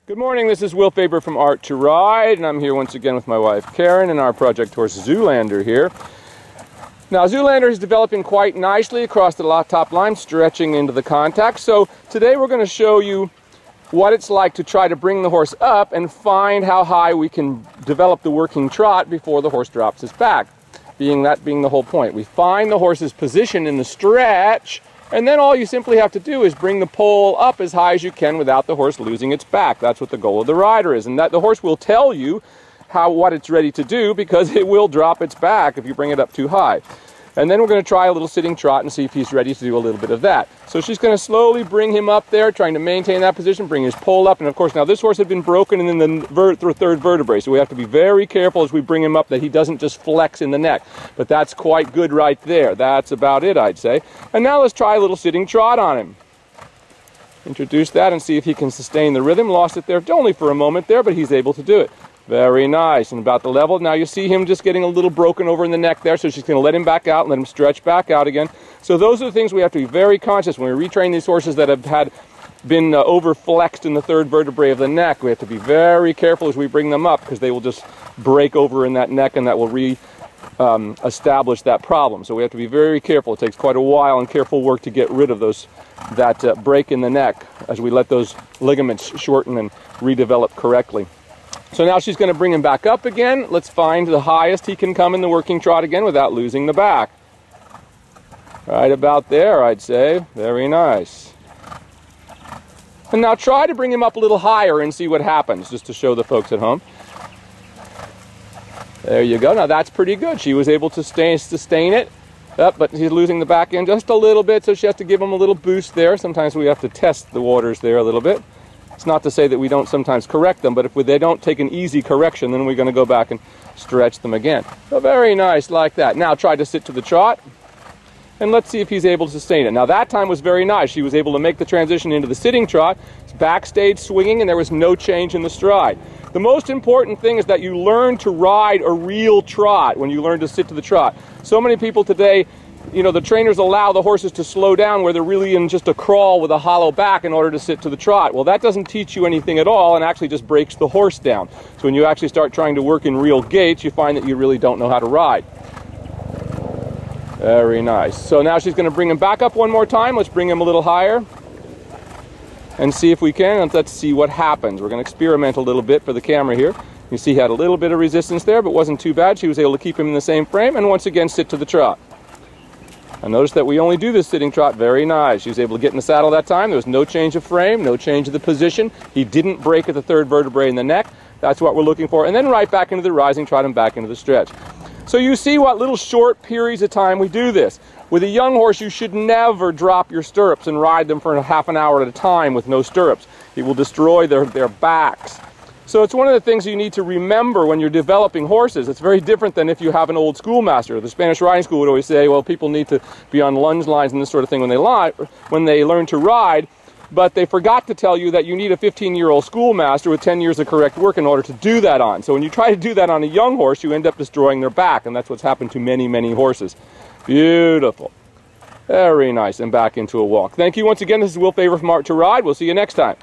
Good morning, this is Will Faber from Art to Ride, and I'm here once again with my wife Karen and our project horse Zoolander here. Now Zoolander is developing quite nicely across the top line, stretching into the contact. So today we're going to show you what it's like to try to bring the horse up and find how high we can develop the working trot before the horse drops his back. Being the whole point. We find the horse's position in the stretch, and then all you simply have to do is bring the pole up as high as you can without the horse losing its back. That's what the goal of the rider is. And that the horse will tell you what it's ready to do, because it will drop its back if you bring it up too high. And then we're going to try a little sitting trot and see if he's ready to do a little bit of that. So she's going to slowly bring him up there, trying to maintain that position, bring his pole up. And of course, now this horse had been broken in the third vertebrae, so we have to be very careful as we bring him up that he doesn't just flex in the neck. But that's quite good right there. That's about it, I'd say. And now let's try a little sitting trot on him. Introduce that and see if he can sustain the rhythm. Lost it there only for a moment there, but he's able to do it. Very nice, and about the level. Now you see him just getting a little broken over in the neck there, so she's going to let him back out and let him stretch back out again. So those are the things we have to be very conscious when we retrain these horses that have been over-flexed in the third vertebrae of the neck. We have to be very careful as we bring them up, because they will just break over in that neck, and that will establish that problem. So we have to be very careful. It takes quite a while and careful work to get rid of that break in the neck as we let those ligaments shorten and redevelop correctly. So now she's going to bring him back up again. Let's find the highest he can come in the working trot again without losing the back. Right about there, I'd say. Very nice. And now try to bring him up a little higher and see what happens, just to show the folks at home. There you go. Now that's pretty good. She was able to sustain it. But he's losing the back end just a little bit, so she has to give him a little boost there. Sometimes we have to test the waters there a little bit. It's not to say that we don't sometimes correct them, but if they don't take an easy correction, then we're going to go back and stretch them again. So very nice, like that. Now try to sit to the trot, and let's see if he's able to sustain it. Now that time was very nice. She was able to make the transition into the sitting trot. His back stayed swinging, and there was no change in the stride. The most important thing is that you learn to ride a real trot when you learn to sit to the trot. So many people today, the trainers allow the horses to slow down where they're really in just a crawl with a hollow back in order to sit to the trot. Well, that doesn't teach you anything at all, and actually just breaks the horse down. So when you actually start trying to work in real gaits, you find that you really don't know how to ride. Very nice. So now she's going to bring him back up one more time. Let's bring him a little higher and see if we can. And let's see what happens. We're going to experiment a little bit for the camera here. You see he had a little bit of resistance there, but wasn't too bad. She was able to keep him in the same frame, and once again sit to the trot. And notice that we only do this sitting trot. Very nice. She was able to get in the saddle that time. There was no change of frame, no change of the position. He didn't break at the third vertebrae in the neck. That's what we're looking for. And then right back into the rising trot and back into the stretch. So you see what little short periods of time we do this. With a young horse, you should never drop your stirrups and ride them for half an hour at a time with no stirrups. It will destroy their backs. So it's one of the things you need to remember when you're developing horses. It's very different than if you have an old schoolmaster. The Spanish riding school would always say, well, people need to be on lunge lines and this sort of thing when they learn to ride, but they forgot to tell you that you need a 15-year-old schoolmaster with 10 years of correct work in order to do that on. So when you try to do that on a young horse, you end up destroying their back, and that's what's happened to many, many horses. Beautiful. Very nice. And back into a walk. Thank you once again. This is Will Faber from Art to Ride. We'll see you next time.